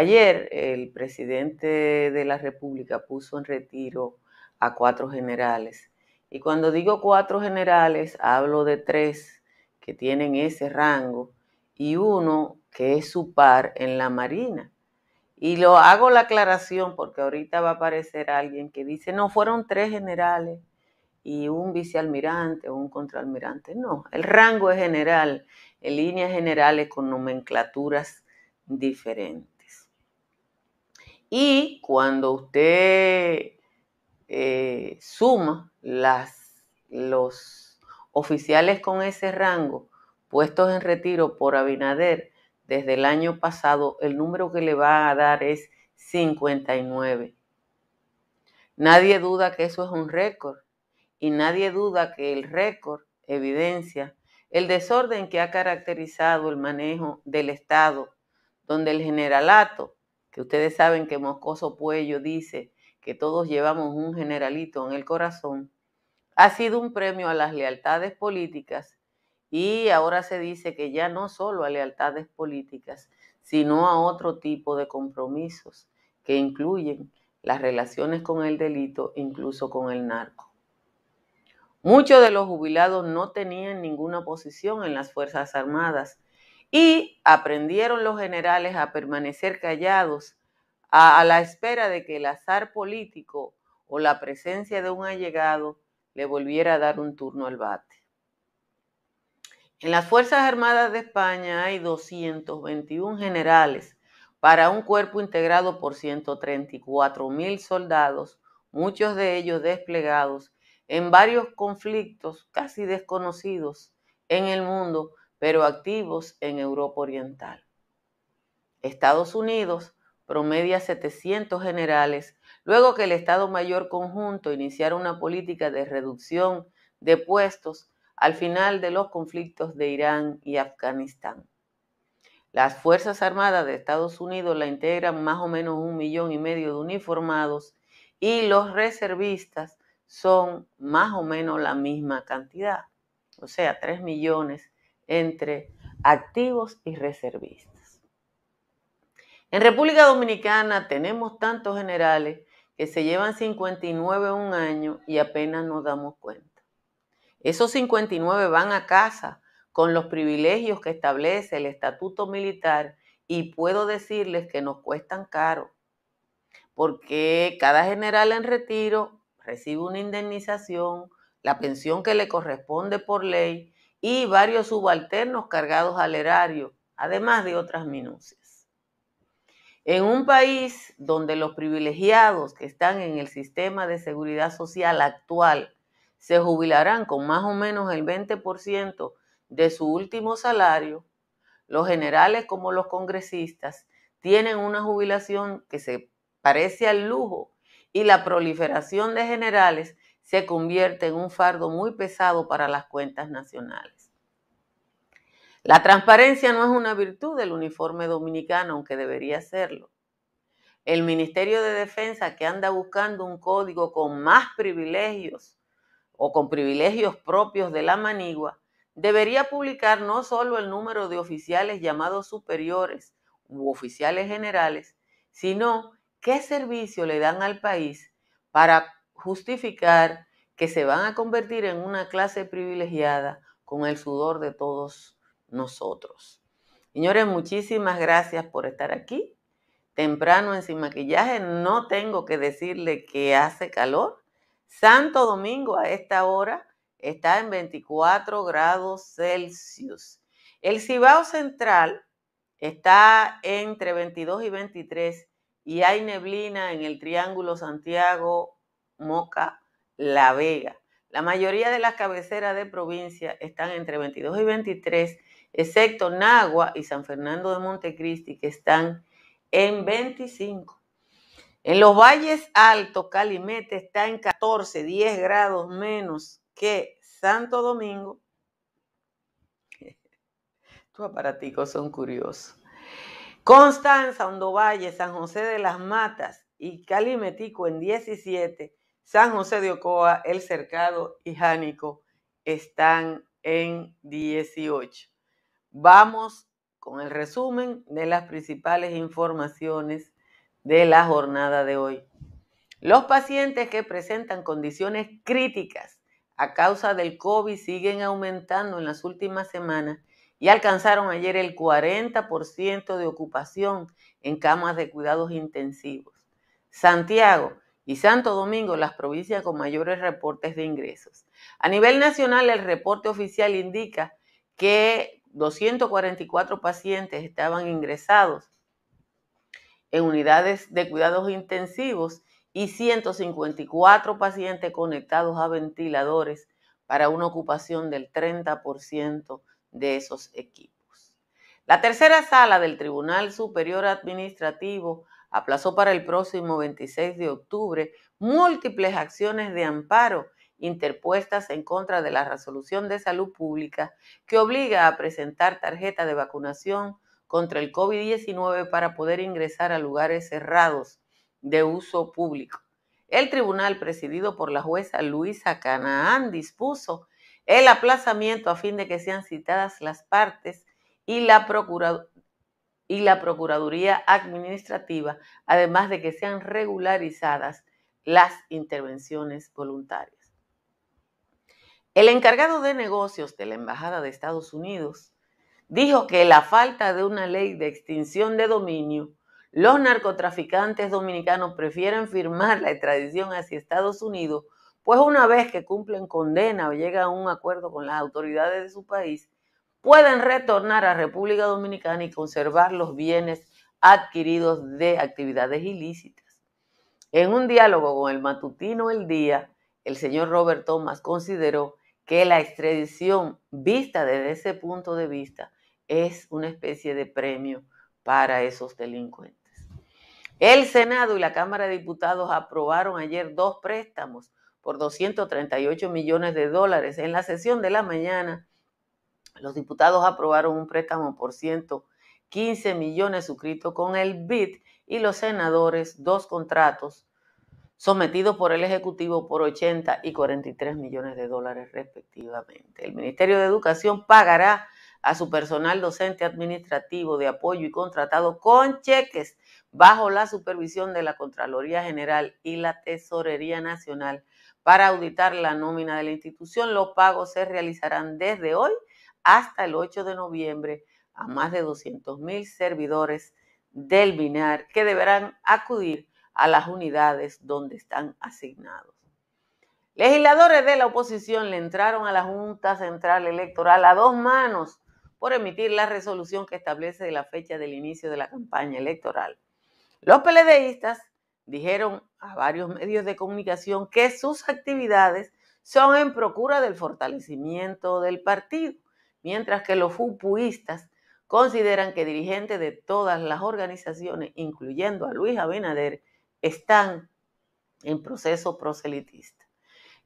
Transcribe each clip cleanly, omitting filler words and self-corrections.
Ayer el presidente de la República puso en retiro a 4 generales. Y cuando digo 4 generales, hablo de 3 que tienen ese rango y uno que es su par en la Marina. Y lo hago la aclaración porque ahorita va a aparecer alguien que dice, no, fueron 3 generales y un vicealmirante o un contraalmirante. No, el rango es general, en líneas generales con nomenclaturas diferentes. Y cuando usted suma los oficiales con ese rango puestos en retiro por Abinader desde el año pasado, el número que le va a dar es 59. Nadie duda que eso es un récord y nadie duda que el récord evidencia el desorden que ha caracterizado el manejo del Estado, donde el generalato, que ustedes saben que Moscoso Puello dice que todos llevamos un generalito en el corazón, ha sido un premio a las lealtades políticas y ahora se dice que ya no solo a lealtades políticas, sino a otro tipo de compromisos que incluyen las relaciones con el delito, incluso con el narco. Muchos de los jubilados no tenían ninguna posición en las Fuerzas Armadas y aprendieron los generales a permanecer callados a la espera de que el azar político o la presencia de un allegado le volviera a dar un turno al bate. En las Fuerzas Armadas de España hay 221 generales para un cuerpo integrado por 134,000 soldados, muchos de ellos desplegados en varios conflictos casi desconocidos en el mundo, pero activos en Europa Oriental. Estados Unidos promedia 700 generales, luego que el Estado Mayor Conjunto iniciara una política de reducción de puestos al final de los conflictos de Irán y Afganistán. Las Fuerzas Armadas de Estados Unidos la integran más o menos 1,5 millones de uniformados y los reservistas son más o menos la misma cantidad, o sea, 3 millones entre activos y reservistas. En República Dominicana tenemos tantos generales que se llevan 59 un año y apenas nos damos cuenta. Esos 59 van a casa con los privilegios que establece el estatuto militar y puedo decirles que nos cuestan caro, porque cada general en retiro recibe una indemnización, la pensión que le corresponde por ley y varios subalternos cargados al erario, además de otras minucias. En un país donde los privilegiados que están en el sistema de seguridad social actual se jubilarán con más o menos el 20% de su último salario, los generales como los congresistas tienen una jubilación que se parece al lujo y la proliferación de generales se convierte en un fardo muy pesado para las cuentas nacionales. La transparencia no es una virtud del uniforme dominicano, aunque debería serlo. El Ministerio de Defensa, que anda buscando un código con más privilegios o con privilegios propios de la manigua, debería publicar no solo el número de oficiales llamados superiores u oficiales generales, sino qué servicio le dan al país para justificar que se van a convertir en una clase privilegiada con el sudor de todos nosotros. Señores, muchísimas gracias por estar aquí. Temprano en Sin Maquillaje, no tengo que decirle que hace calor. Santo Domingo a esta hora está en 24 grados Celsius. El Cibao Central está entre 22 y 23 y hay neblina en el Triángulo Santiago, Moca, La Vega. La mayoría de las cabeceras de provincia están entre 22 y 23, excepto Nagua y San Fernando de Montecristi, que están en 25. En los valles altos, Calimete está en 14, 10 grados menos que Santo Domingo. Tus aparaticos son curiosos. Constanza, Hondo Valle, San José de las Matas y Calimetico en 17. San José de Ocoa, El Cercado y Jánico están en 18. Vamos con el resumen de las principales informaciones de la jornada de hoy. Los pacientes que presentan condiciones críticas a causa del COVID siguen aumentando en las últimas semanas y alcanzaron ayer el 40% de ocupación en camas de cuidados intensivos. Santiago y Santo Domingo, las provincias con mayores reportes de ingresos. A nivel nacional, el reporte oficial indica que 244 pacientes estaban ingresados en unidades de cuidados intensivos y 154 pacientes conectados a ventiladores para una ocupación del 30% de esos equipos. La tercera sala del Tribunal Superior Administrativo aplazó para el próximo 26 de octubre múltiples acciones de amparo interpuestas en contra de la resolución de salud pública que obliga a presentar tarjeta de vacunación contra el COVID-19 para poder ingresar a lugares cerrados de uso público. El tribunal, presidido por la jueza Luisa Canaán, dispuso el aplazamiento a fin de que sean citadas las partes y la Procuraduría Administrativa, además de que sean regularizadas las intervenciones voluntarias. El encargado de negocios de la Embajada de Estados Unidos dijo que la falta de una ley de extinción de dominio, los narcotraficantes dominicanos prefieren firmar la extradición hacia Estados Unidos, pues una vez que cumplen condena o llegan a un acuerdo con las autoridades de su país, pueden retornar a República Dominicana y conservar los bienes adquiridos de actividades ilícitas. En un diálogo con el matutino El Día, el señor Robert Thomas consideró que la extradición, vista desde ese punto de vista, es una especie de premio para esos delincuentes. El Senado y la Cámara de Diputados aprobaron ayer 2 préstamos por 238 millones de dólares. En la sesión de la mañana, los diputados aprobaron un préstamo por 115 millones suscrito con el BID y los senadores 2 contratos sometidos por el Ejecutivo por 80 y 43 millones de dólares respectivamente. El Ministerio de Educación pagará a su personal docente administrativo de apoyo y contratado con cheques bajo la supervisión de la Contraloría General y la Tesorería Nacional para auditar la nómina de la institución. Los pagos se realizarán desde hoy hasta el 8 de noviembre a más de 200,000 servidores del MINAR que deberán acudir a las unidades donde están asignados. Legisladores de la oposición le entraron a la Junta Central Electoral a 2 manos por emitir la resolución que establece la fecha del inicio de la campaña electoral. Los PLDistas dijeron a varios medios de comunicación que sus actividades son en procura del fortalecimiento del partido, mientras que los fupuistas consideran que dirigentes de todas las organizaciones, incluyendo a Luis Abinader, están en proceso proselitista.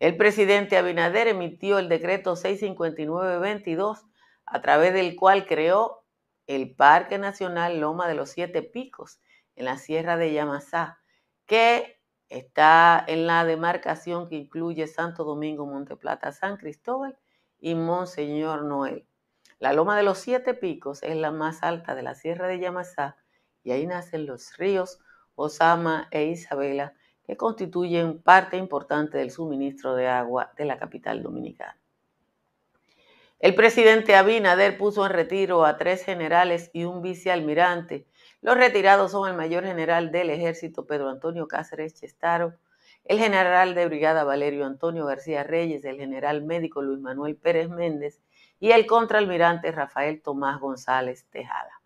El presidente Abinader emitió el decreto 659-22, a través del cual creó el Parque Nacional Loma de los Siete Picos, en la Sierra de Yamasá, que está en la demarcación que incluye Santo Domingo, Monteplata, San Cristóbal y Monseñor Noel. La Loma de los Siete Picos es la más alta de la Sierra de Yamasá y ahí nacen los ríos Osama e Isabela, que constituyen parte importante del suministro de agua de la capital dominicana. El presidente Abinader puso en retiro a 3 generales y un vicealmirante. Los retirados son el mayor general del ejército Pedro Antonio Cáceres Chestaro, el general de brigada Valerio Antonio García Reyes, el general médico Luis Manuel Pérez Méndez y el contraalmirante Rafael Tomás González Tejada.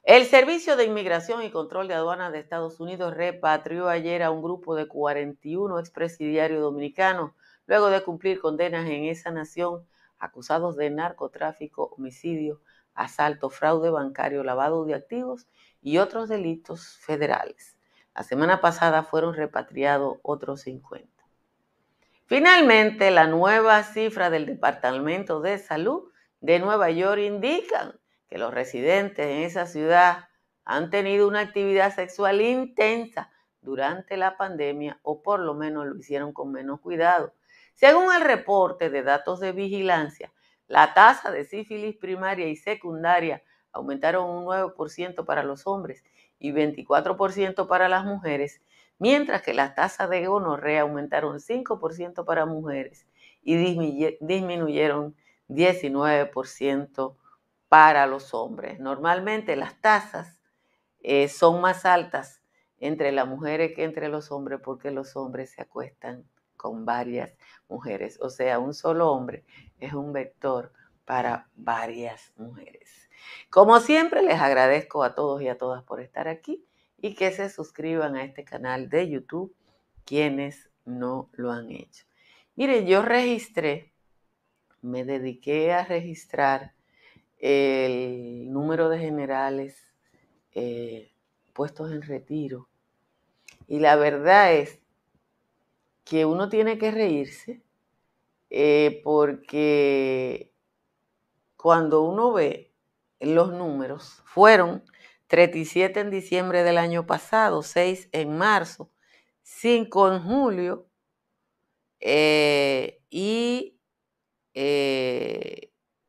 El Servicio de Inmigración y Control de Aduanas de Estados Unidos repatrió ayer a un grupo de 41 expresidiarios dominicanos luego de cumplir condenas en esa nación, acusados de narcotráfico, homicidio, asalto, fraude bancario, lavado de activos y otros delitos federales. La semana pasada fueron repatriados otros 50. Finalmente, la nueva cifra del Departamento de Salud de Nueva York indican que los residentes en esa ciudad han tenido una actividad sexual intensa durante la pandemia, o por lo menos lo hicieron con menos cuidado. Según el reporte de datos de vigilancia, la tasa de sífilis primaria y secundaria aumentaron un 9% para los hombres y 24% para las mujeres, mientras que las tasas de gonorrea aumentaron 5% para mujeres y disminuyeron 19% para los hombres. Normalmente las tasas son más altas entre las mujeres que entre los hombres porque los hombres se acuestan con varias mujeres. O sea, un solo hombre es un vector para varias mujeres. Como siempre, les agradezco a todos y a todas por estar aquí y que se suscriban a este canal de YouTube quienes no lo han hecho. Miren, yo me dediqué a registrar el número de generales puestos en retiro. Y la verdad es que uno tiene que reírse porque cuando uno ve los números, fueron 37 en diciembre del año pasado, 6 en marzo, 5 en julio y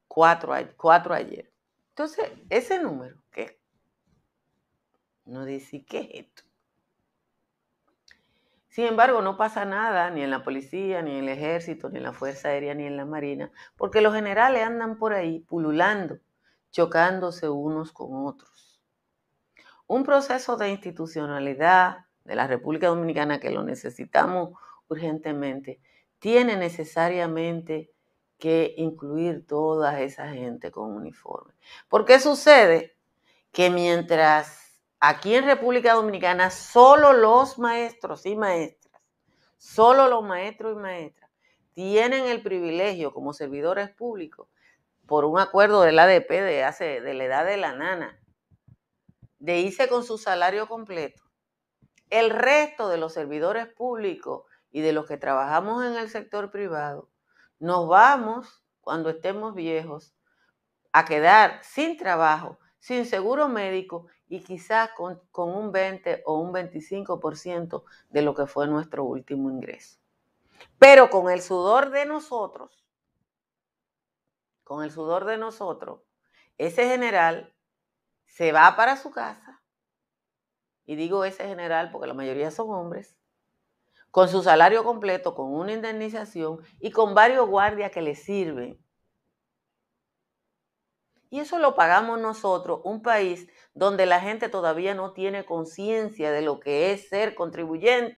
4 ayer. Entonces, ese número, ¿qué? Uno dice, ¿qué es esto? Sin embargo, no pasa nada ni en la policía, ni en el ejército, ni en la Fuerza Aérea, ni en la Marina, porque los generales andan por ahí pululando, chocándose unos con otros. Un proceso de institucionalidad de la República Dominicana que lo necesitamos urgentemente, tiene necesariamente que incluir toda esa gente con uniforme. ¿Por qué sucede? Que mientras aquí en República Dominicana solo los maestros y maestras, solo los maestros y maestras tienen el privilegio como servidores públicos por un acuerdo del ADP de la edad de la nana, de irse con su salario completo. El resto de los servidores públicos y de los que trabajamos en el sector privado, nos vamos cuando estemos viejos a quedar sin trabajo, sin seguro médico y quizás con un 20 o un 25% de lo que fue nuestro último ingreso. Pero con el sudor de nosotros, ese general se va para su casa, y digo ese general porque la mayoría son hombres, con su salario completo, con una indemnización y con varios guardias que le sirven. Y eso lo pagamos nosotros, un país donde la gente todavía no tiene conciencia de lo que es ser contribuyente.